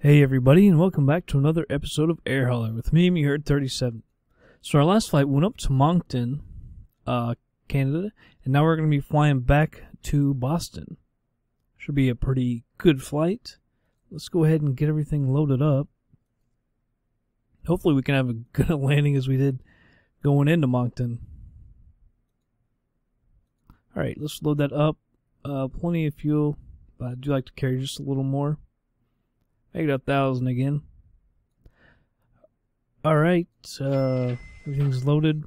Hey everybody, and welcome back to another episode of Air Hauler with me, Heard37. So our last flight went up to Moncton, Canada, and now we're going to be flying back to Boston. Should be a pretty good flight. Let's go ahead and get everything loaded up. Hopefully we can have a good landing as we did going into Moncton. Alright, let's load that up. Plenty of fuel, but I do like to carry just a little more. Make it 1,000 again. Alright, everything's loaded.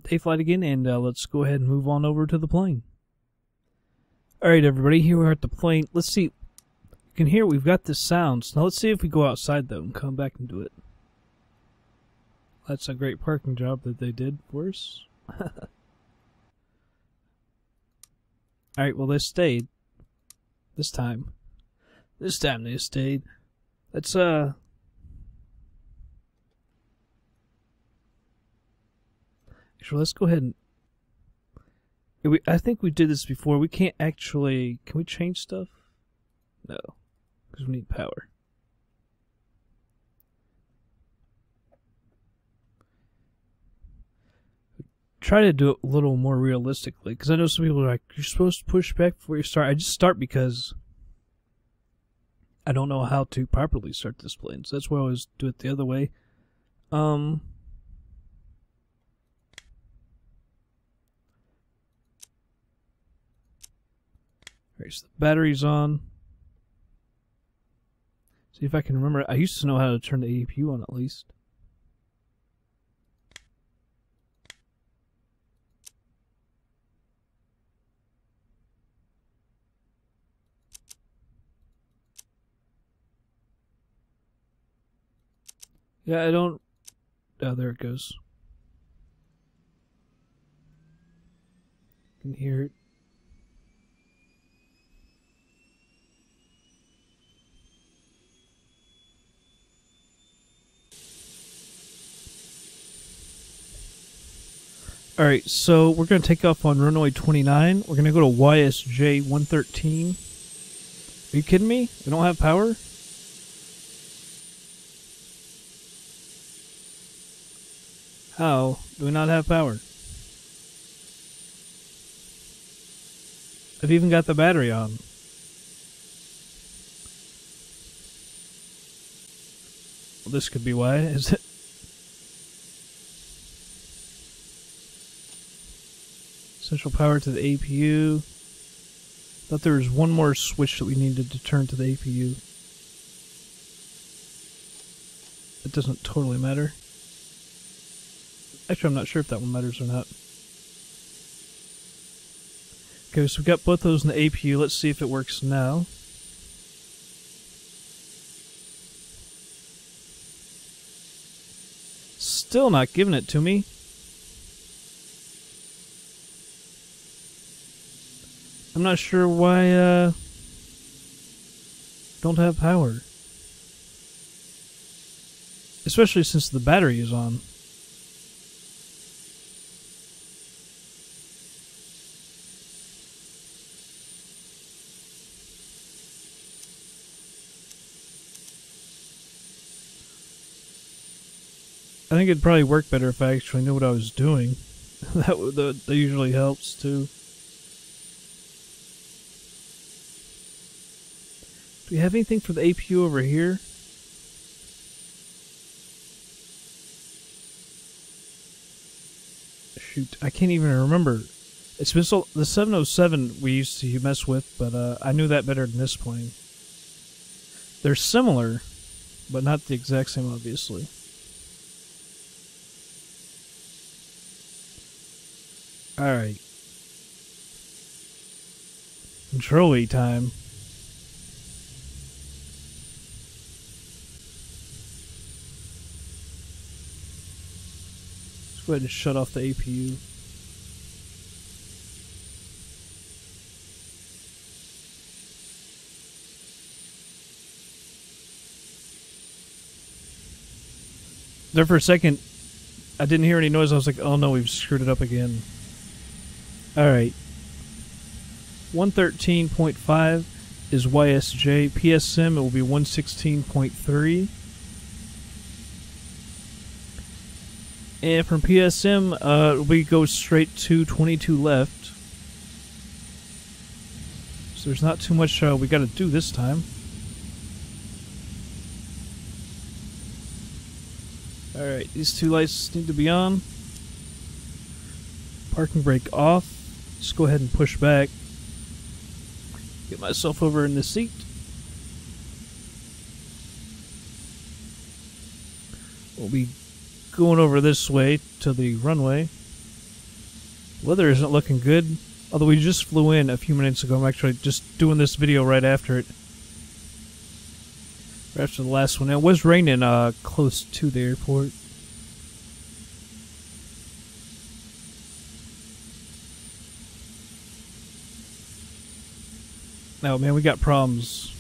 Day flight again, and let's go ahead and move on over to the plane. Alright everybody, here we are at the plane. Let's see, you can hear we've got this sound. Now let's see if we go outside though and come back and do it. That's a great parking job that they did for us. Alright, well they stayed. This time they stayed. Let's actually, let's go ahead and I think we did this before. We can't actually, can we change stuff? No, because we need power. Try to do it a little more realistically, because I know some people are like, you're supposed to push back before you start. I just start because I don't know how to properly start this plane, so that's why I always do it the other way. Alright, so the battery's on. See if I can remember. I used to know how to turn the APU on at least. Yeah, I don't... Oh, there it goes. You can hear it. Alright, so we're going to take off on runway 29. We're going to go to YSJ 113. Are you kidding me? We don't have power? How do we not have power? I've even got the battery on. Well, this could be why, is it? Central power to the APU. Thought there was one more switch that we needed to turn to the APU. It doesn't totally matter. Actually, I'm not sure if that one matters or not. Okay, so we've got both those in the APU. Let's see if it works now. Still not giving it to me. I'm not sure why, don't have power. Especially since the battery is on. I think it'd probably work better if I actually knew what I was doing. that usually helps too. Do we have anything for the APU over here? Shoot, I can't even remember. It's been so... The 707 we used to mess with, but I knew that better than this plane. They're similar, but not the exact same, obviously. Alright. Control-E time. Let's go ahead and shut off the APU. There for a second, I didn't hear any noise. I was like, oh no, we've screwed it up again. Alright. 113.5. is YSJ. PSM, it will be 116.3. And from PSM, we go straight to 22 left. So there's not too much we got to do this time. Alright, these two lights need to be on. Parking brake off. Just go ahead and push back. Get myself over in the seat. We'll be going over this way to the runway. Weather isn't looking good. Although we just flew in a few minutes ago. I'm actually just doing this video right after it. Right after the last one. It was raining close to the airport. No, man, we got problems.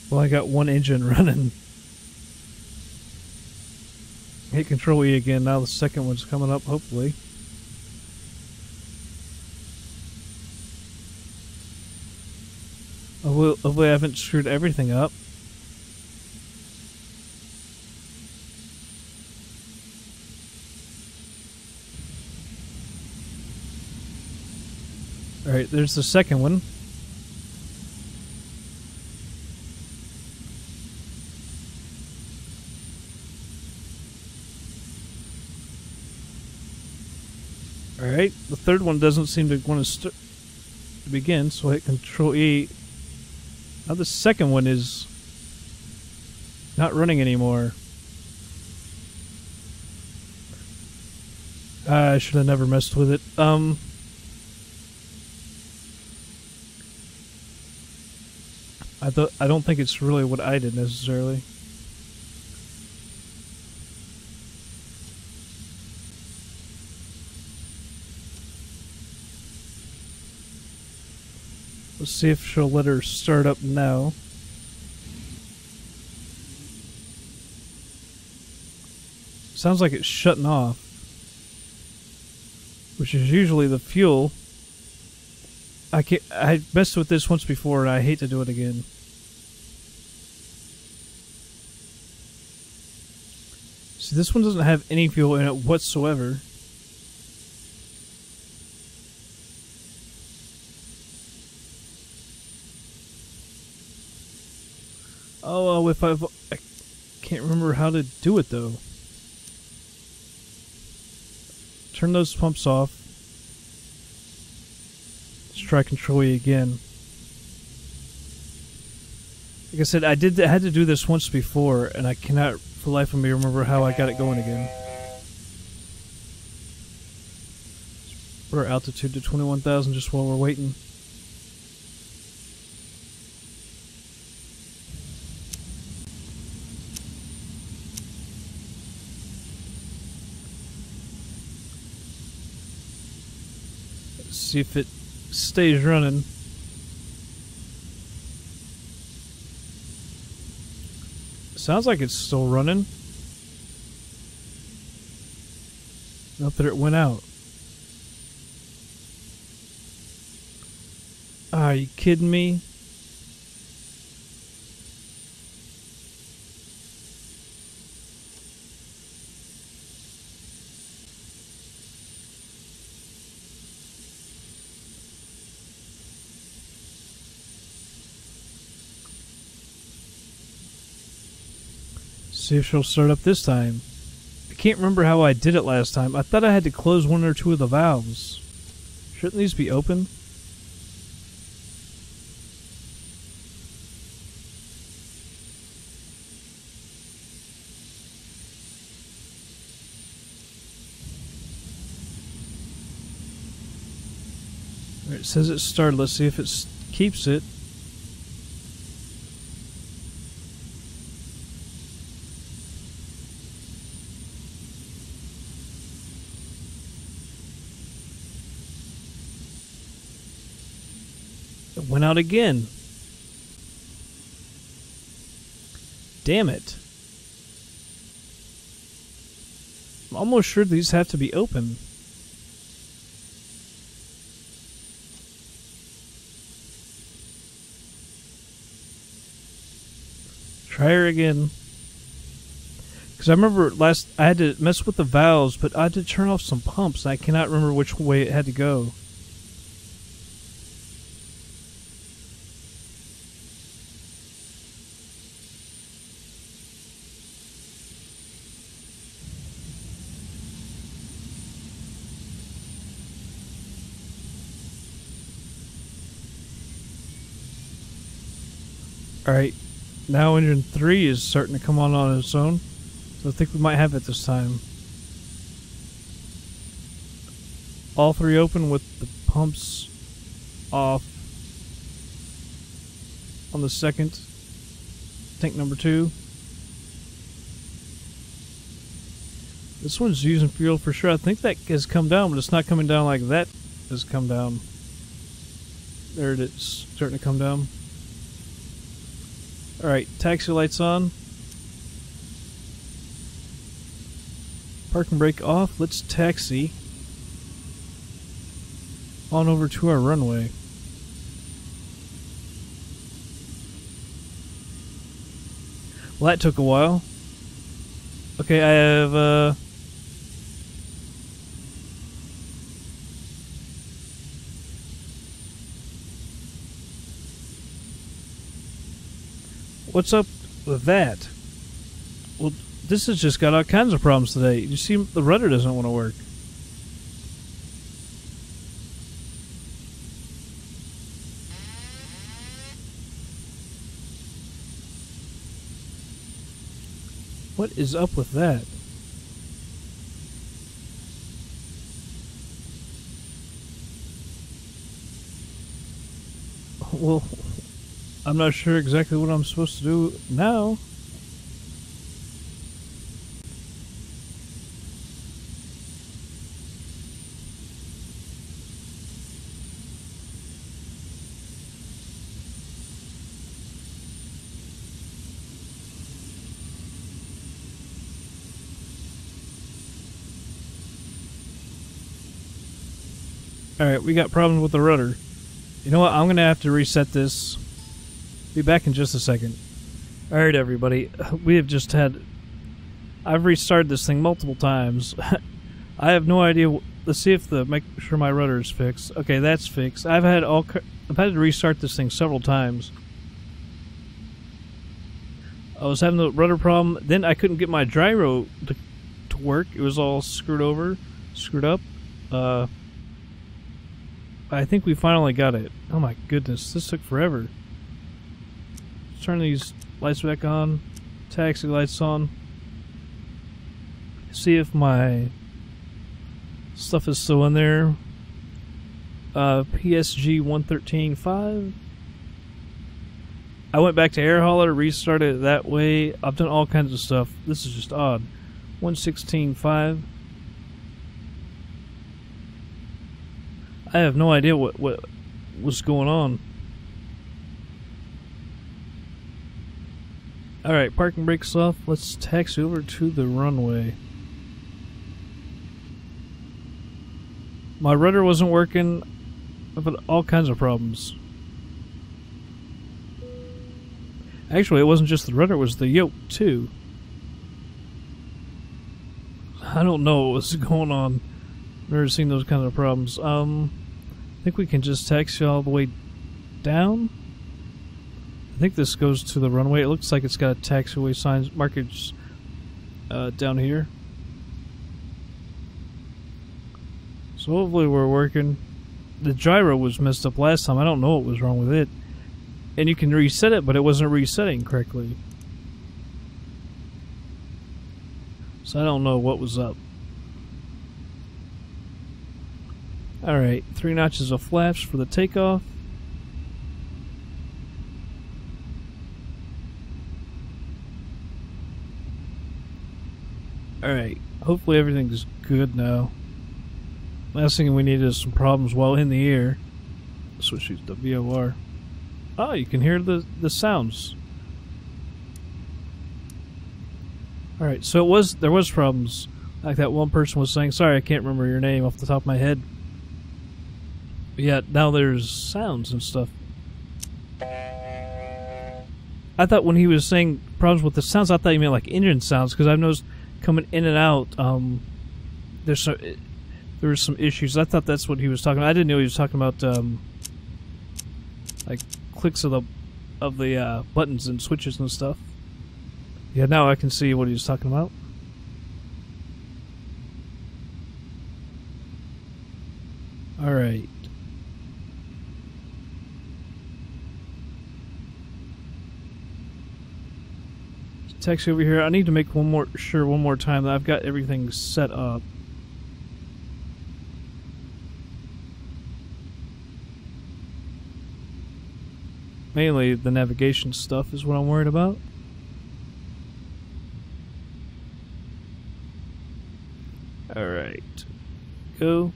Well, I got one engine running. Hit Control E again. Now the second one's coming up, hopefully. Hopefully I haven't screwed everything up. Alright, there's the second one. Alright, the third one doesn't seem to want to begin, so I hit Control E. Now the second one is not running anymore. I should have never messed with it. I don't think it's really what I did necessarily. Let's see if she'll let her start up now. Sounds like it's shutting off, which is usually the fuel. I messed with this once before and I hate to do it again. See, this one doesn't have any fuel in it whatsoever. Oh, I can't remember how to do it though. Turn those pumps off. Let's try Control E again. Like I said, I had to do this once before, and I cannot for the life of me remember how I got it going again. We're altitude to 21,000 just while we're waiting. Let's see if it stays running. Sounds like it's still running. Not that it went out. Are you kidding me? See if she'll start up this time. I can't remember how I did it last time. I thought I had to close one or two of the valves. Shouldn't these be open? Alright, it says it started. Let's see if it keeps it. It went out again. Damn it. I'm almost sure these have to be open. Try her again. Because I remember I had to mess with the valves, but I had to turn off some pumps. I cannot remember which way it had to go. Alright, now engine 3 is starting to come on its own. So I think we might have it this time. All 3 open with the pumps off on the second. Tank number 2. This one's using fuel for sure. I think that has come down, but it's not coming down like that has come down. There it is, starting to come down. Alright, taxi lights on. Parking brake off. Let's taxi on over to our runway. Well, that took a while. Okay, I have what's up with that? Well, this has just got all kinds of problems today. You see, the rudder doesn't want to work. What is up with that? Well, I'm not sure exactly what I'm supposed to do now. Alright, we got problems with the rudder. You know what? I'm going to have to reset this. Be back in just a second. Alright, everybody. We have just had... I've restarted this thing multiple times. I have no idea... Let's see if make sure my rudder is fixed. Okay, that's fixed. I've had to restart this thing several times. I was having the rudder problem. Then I couldn't get my gyro to work. It was all screwed up. I think we finally got it. Oh my goodness, this took forever. Let's turn these lights back on. Taxi lights on. See if my stuff is still in there. PSG 113.5. I went back to air hauler, restarted it that way. I've done all kinds of stuff. This is just odd. 116.5. I have no idea what was going on. Alright, parking brakes off. Let's taxi over to the runway. My rudder wasn't working. I've had all kinds of problems. Actually, it wasn't just the rudder, it was the yoke too. I don't know what was going on. Never seen those kind of problems. I think we can just taxi all the way down. I think this goes to the runway. It looks like it's got a taxiway signs markers down here. So hopefully we're working. The gyro was messed up last time. I don't know what was wrong with it. And you can reset it, but it wasn't resetting correctly. So I don't know what was up. Alright, 3 notches of flaps for the takeoff. Alright, hopefully everything's good now. Last thing we need is some problems while in the air. Switch to the VOR. Oh, you can hear the sounds. Alright, so there was problems. Like that one person was saying. Sorry, I can't remember your name off the top of my head. But yeah, now there's sounds and stuff. I thought when he was saying problems with the sounds. I thought you meant like engine sounds, because I've noticed coming in and out, there were some issues. I thought that's what he was talking about. I didn't know he was talking about like clicks of the buttons and switches and stuff. Yeah, now I can see what he was talking about. All right. Taxi over here. I need to make one more time that I've got everything set up. Mainly the navigation stuff is what I'm worried about. Alright. Go.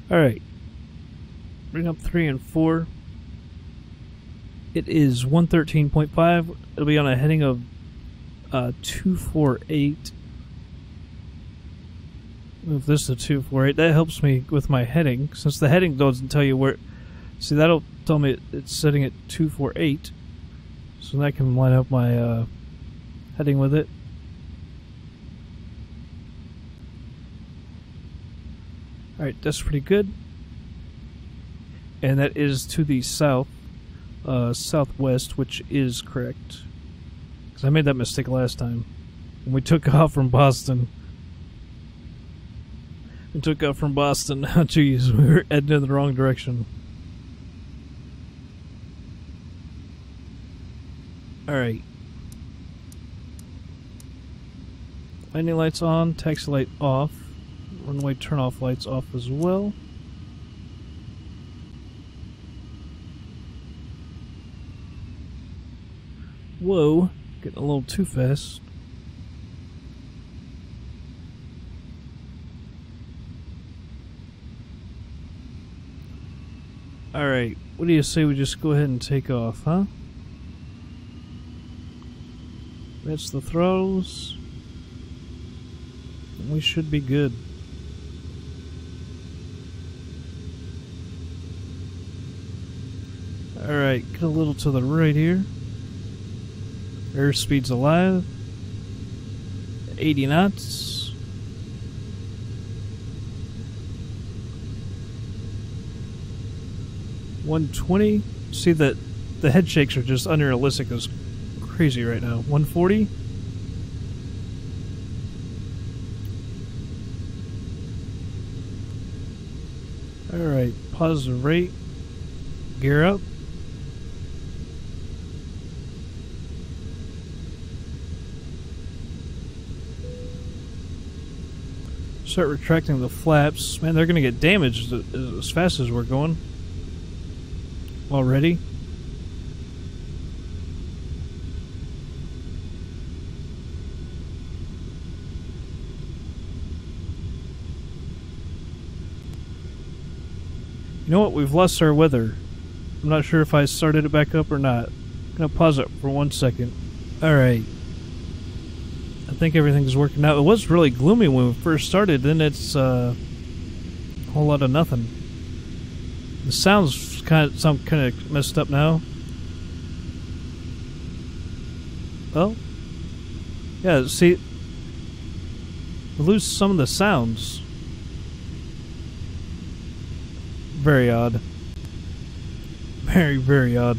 Alright. Bring up 3 and 4. It is 113.5. It'll be on a heading of 248. Move this to 248. That helps me with my heading, since the heading doesn't tell you where. See, that'll tell me it's setting at 248, so that can line up my heading with it. Alright, that's pretty good. And that is to the south, southwest, which is correct. Because I made that mistake last time when we took off from Boston. We took off from Boston. Oh, geez, we were heading in the wrong direction. Alright. Landing lights on, taxi light off. Runway turn-off lights off as well. Whoa, getting a little too fast. Alright, what do you say we just go ahead and take off, huh? That's the throttles. We should be good. Alright, get a little to the right here. Airspeed's alive. 80 knots. $120. See that the head shakes are just unrealistic as crazy right now. 140. Alright, positive rate. Gear up. Start retracting the flaps. Man, they're going to get damaged as fast as we're going. Already. You know what? We've lost our weather. I'm not sure if I started it back up or not. I'm going to pause it for 1 second. Alright. I think everything's working out. It was really gloomy when we first started, then it's a whole lot of nothing. The sound's kind of messed up now. Well, yeah, see, we lose some of the sounds. Very odd. Very, very odd.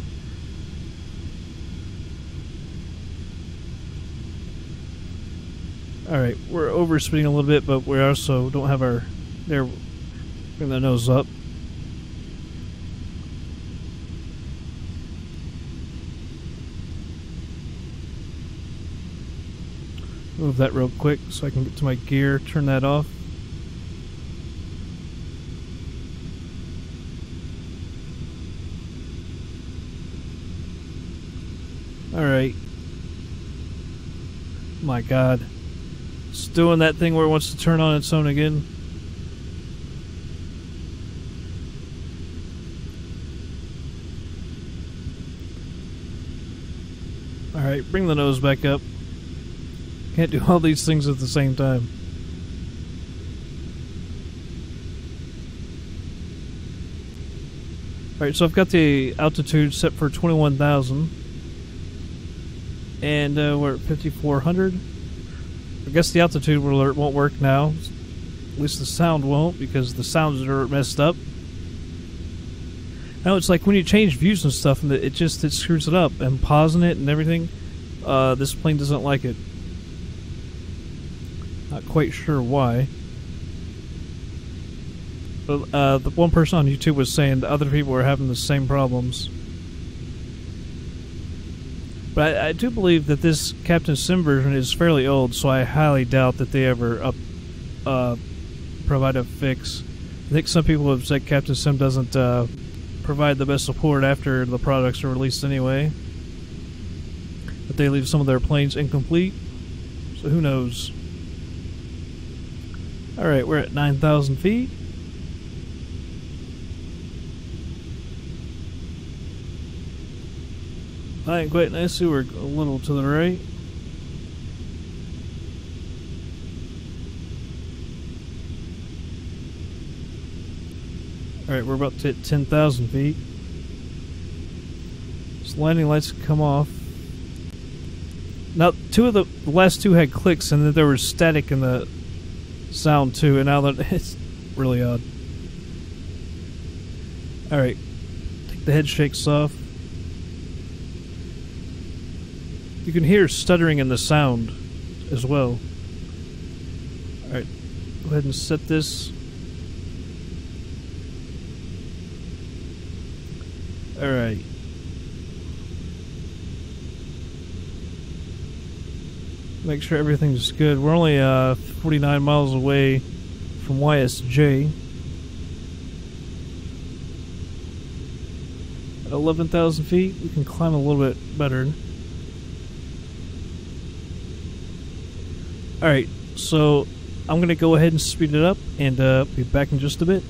Alright, we're overspeeding a little bit, but we also don't have our... There, bring the nose up. Move that real quick so I can get to my gear, turn that off. Alright. My God. It's doing that thing where it wants to turn on its own again. Alright, bring the nose back up. Can't do all these things at the same time. Alright, so I've got the altitude set for 21,000. And we're at 5,400. I guess the altitude alert won't work now. At least the sound won't, because the sounds are messed up. Now it's like when you change views and stuff, and it screws it up. And pausing it and everything, this plane doesn't like it. Not quite sure why. But the one person on YouTube was saying that other people were having the same problems. But I do believe that this Captain Sim version is fairly old, so I highly doubt that they ever provide a fix. I think some people have said Captain Sim doesn't provide the best support after the products are released anyway. But they leave some of their planes incomplete, so who knows. Alright, we're at 9,000 feet. Flying quite nicely, we're a little to the right. Alright, we're about to hit 10,000 feet. So landing lights come off. Now, the last two had clicks, and then there was static in the sound too, and now that it's really odd. Alright, take the head shakes off. You can hear stuttering in the sound as well. Alright, go ahead and set this. Alright. Make sure everything's good. We're only 49 miles away from YSJ. At 11,000 feet, we can climb a little bit better. Alright, so I'm going to go ahead and speed it up and be back in just a bit.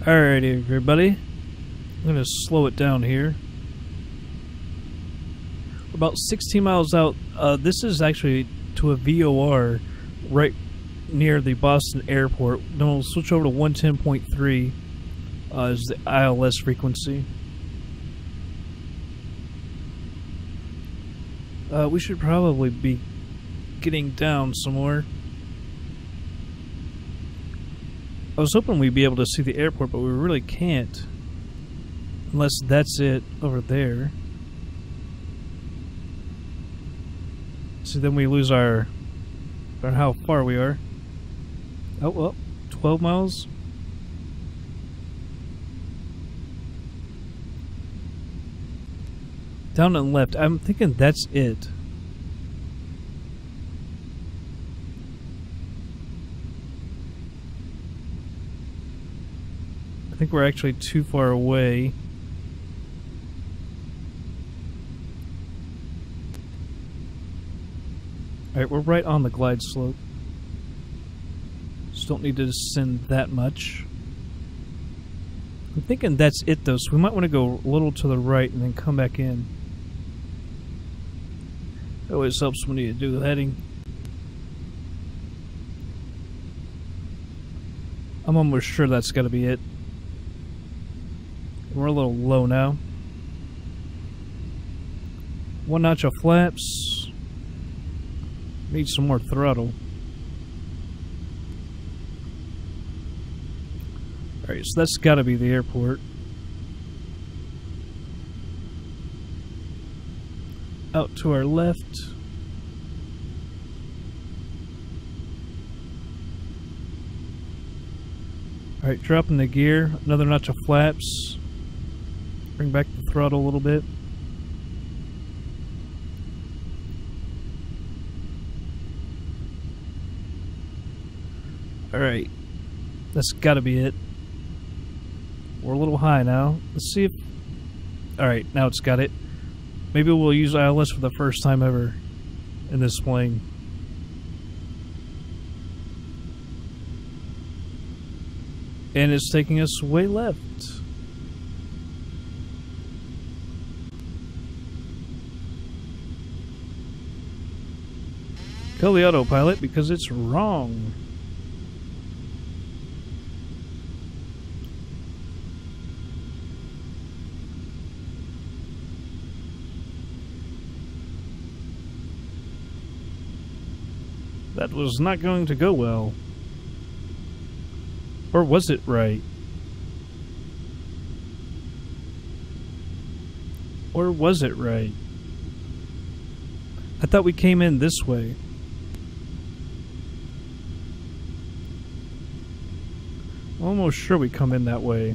Alrighty, everybody. I'm going to slow it down here. We're about 16 miles out. This is actually to a VOR right near the Boston airport. Then we'll switch over to 110.3 is the ILS frequency. We should probably be getting down some more. I was hoping we'd be able to see the airport, but we really can't. Unless that's it over there. So then we lose our how far we are. Oh, well, 12 miles. Down and left. I'm thinking that's it. I think we're actually too far away. Alright, we're right on the glide slope. Just don't need to descend that much. I'm thinking that's it though, so we might want to go a little to the right and then come back in. It always helps when you do the heading. I'm almost sure that's got to be it. We're a little low now. One notch of flaps. Need some more throttle. Alright, so that's got to be the airport. Out to our left. Alright, dropping the gear. Another notch of flaps. Bring back the throttle a little bit. Alright. That's gotta be it. We're a little high now. Let's see if... Alright, now it's got it. Maybe we'll use ILS for the first time ever in this plane. And it's taking us way left. Kill the autopilot because it's wrong. That was not going to go well. Or was it right? Or was it right? I thought we came in this way. I'm almost sure we come in that way.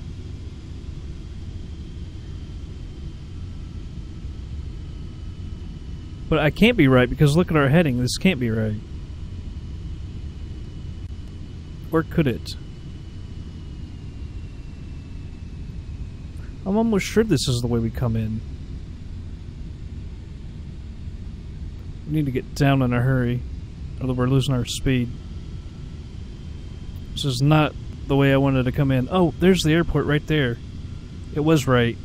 But I can't be right because look at our heading. This can't be right. Or could it? I'm almost sure this is the way we come in. We need to get down in a hurry, or we're losing our speed. This is not the way I wanted to come in. Oh, there's the airport right there. It was right.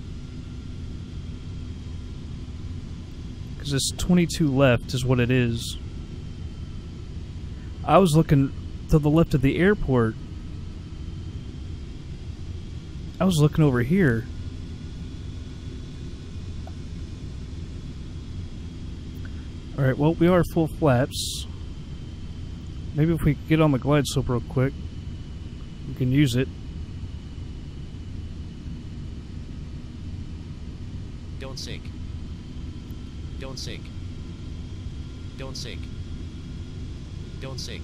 Because it's 22 left is what it is. I was looking to the left of the airport. I was looking over here. Alright, well, we are full flaps. Maybe if we get on the glide slope real quick, we can use it. Don't sink. Don't sink. Don't sink. Don't sink.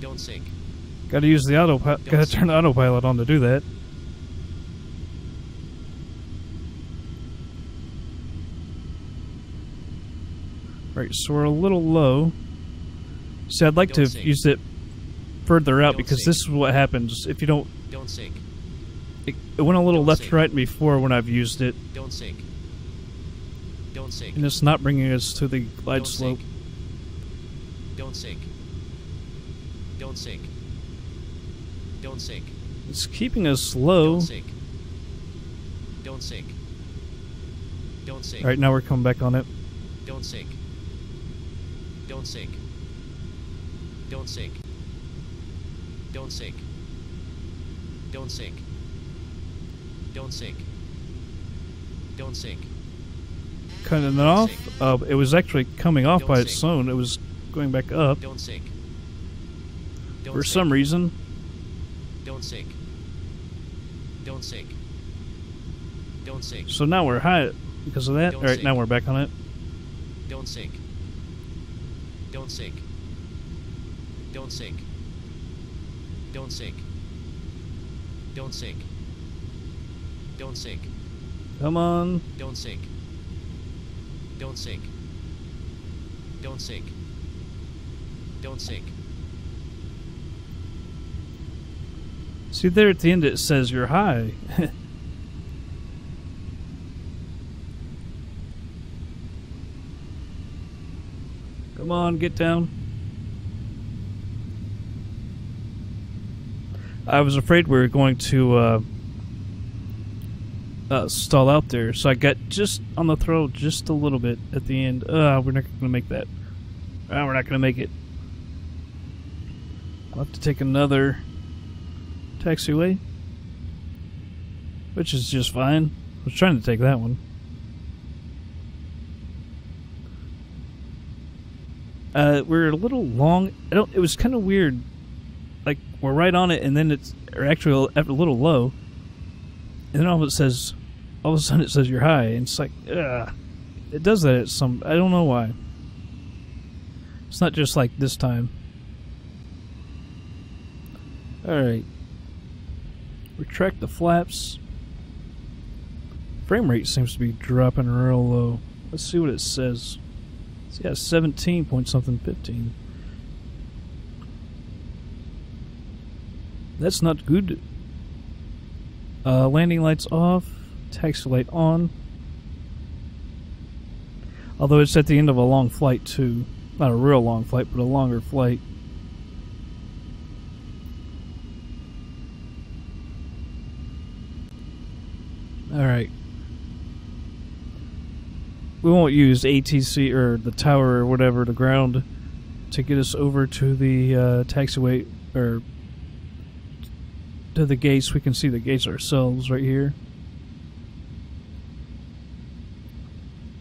Don't sink. Gotta use the autopilot. Gotta turn the autopilot on to do that. Right, so we're a little low. See, I'd like to use it further out because this is what happens if you don't. Don't sink. It went a little left to right before when I've used it. Don't sink. Don't sink. And it's not bringing us to the glide slope. Don't sink. Don't sink. Don't sink. It's keeping us low. Don't sink. Don't sink. Don't sink. Alright, now we're coming back on it. Don't sink. Don't sink. Don't sink. Don't sink. Don't sink. Don't sink. Don't sink. Cutting it off. It was actually coming off by its own. It was going back up. Don't sink. Don't For sink. some reason. Don't sink. Don't sink. Don't sink. So now we're high because of that. Don't Alright, sink. now we're back on it. Don't sink. Don't sink. Don't sink. Don't sink. Don't sink. Don't sink. Come on. Don't sink. Don't sink. Don't sink. Don't sink. See there at the end it says you're high. Come on, get down. I was afraid we were going to stall out there, so I got just on the throttle just a little bit at the end. We're not going to make that. We're not going to make it. I'll have to take another taxiway, which is just fine. I was trying to take that one. We're a little long. It was kind of weird. Like, we're right on it, and then it's actually a little low. And then all of a sudden it says you're high, and it's like, ugh. It does that at some. I don't know why. It's not just like this time. Alright. Retract the flaps. Frame rate seems to be dropping real low. Let's see what it says. So yeah, 17 point something, 15. That's not good. Landing lights off. Taxi light on. Although it's at the end of a long flight too. Not a real long flight, but a longer flight. Alright. We won't use ATC or the tower or whatever, the ground, to get us over to the taxiway, or to the gates. We can see the gates ourselves right here.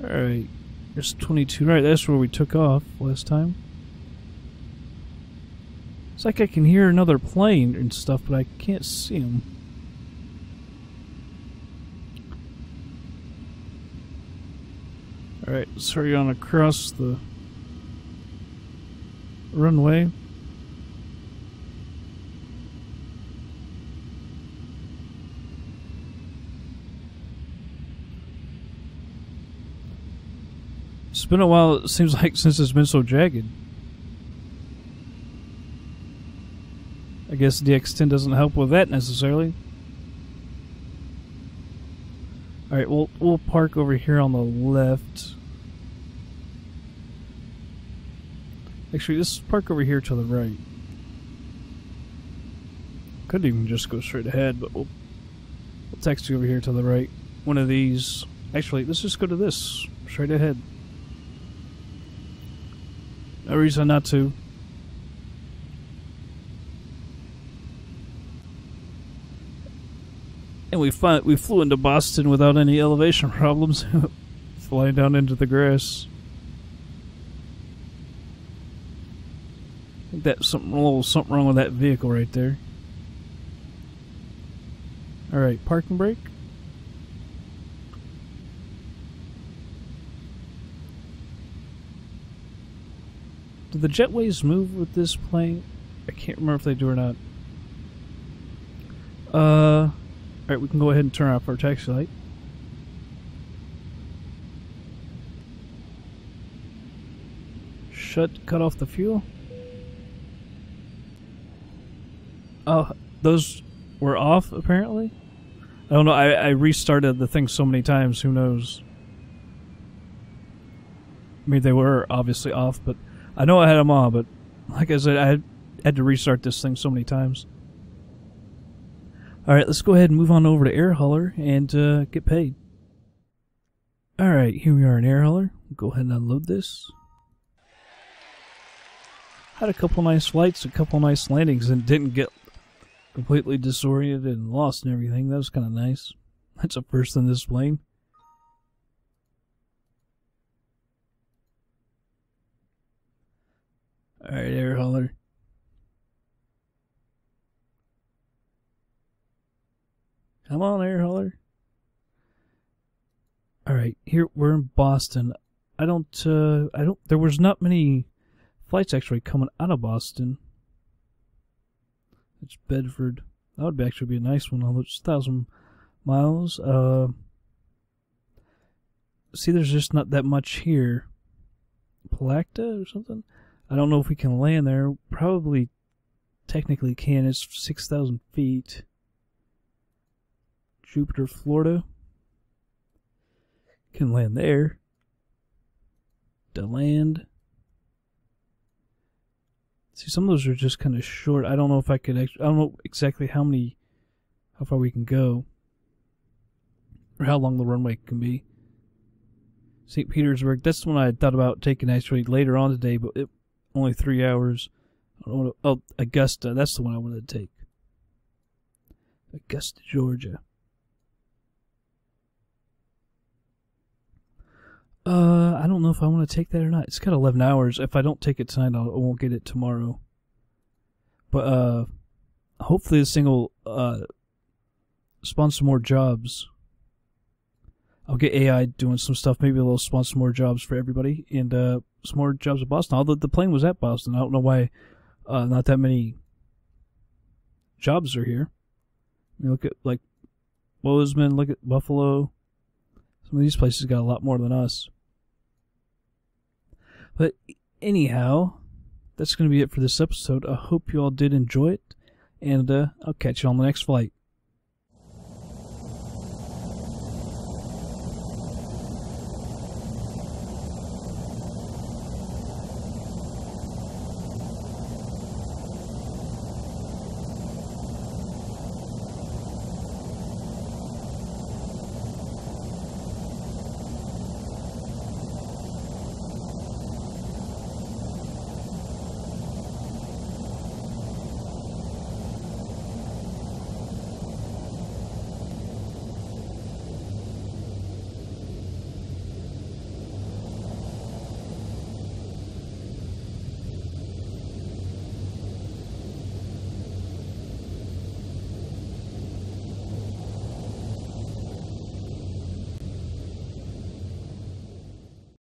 Alright. There's 22. Right, that's where we took off last time. It's like I can hear another plane and stuff, but I can't see them. Alright, let's hurry on across the runway. It's been a while, it seems like, since it's been so jagged. I guess DX10 doesn't help with that necessarily. Alright, we'll park over here on the left. Actually, let's park over here to the right. Could even just go straight ahead, but we'll taxi over here to the right. One of these. Actually, let's just go to this. Straight ahead. No reason not to. And we flew into Boston without any elevation problems. Flying down into the grass. I think that's something wrong with that vehicle right there. Alright, parking brake. Do the jetways move with this plane? I can't remember if they do or not. Alright, we can go ahead and turn off our taxi light. Cut off the fuel. Oh, those were off apparently? I don't know, I restarted the thing so many times, who knows? I mean, they were obviously off, but I know I had them on, but like I said, I had to restart this thing so many times. Alright, let's go ahead and move on over to Air Hauler and get paid. Alright, here we are in Air Hauler. Go ahead and unload this. Had a couple nice flights, a couple nice landings, and didn't get completely disoriented and lost and everything. That was kind of nice. That's a first in this plane. Alright, Air Hauler. Come on, Air Hauler. Alright, here we're in Boston. There was not many flights actually coming out of Boston. It's Bedford. That would actually be a nice one, although it's 1,000 miles. See, there's just not that much here. Palacta or something? I don't know if we can land there. Probably technically can. It's 6,000 feet. Jupiter, Florida. Can land there. DeLand. See, some of those are just kind of short. I don't know if I could actually, I don't know exactly how far we can go. Or how long the runway can be. St. Petersburg, that's the one I thought about taking actually later on today, but only 3 hours. I don't know what Augusta, that's the one I wanted to take. Augusta, Georgia. I don't know if I want to take that or not. It's got 11 hours. If I don't take it tonight, I won't get it tomorrow. But, hopefully this thing will, spawn some more jobs. I'll get AI doing some stuff. Maybe they'll spawn some more jobs for everybody. And, some more jobs at Boston. Although the plane was at Boston. I don't know why, not that many jobs are here. I mean, look at, like, Bozeman, look at Buffalo. Some of these places got a lot more than us. But anyhow, that's going to be it for this episode. I hope you all did enjoy it, and I'll catch you on the next flight.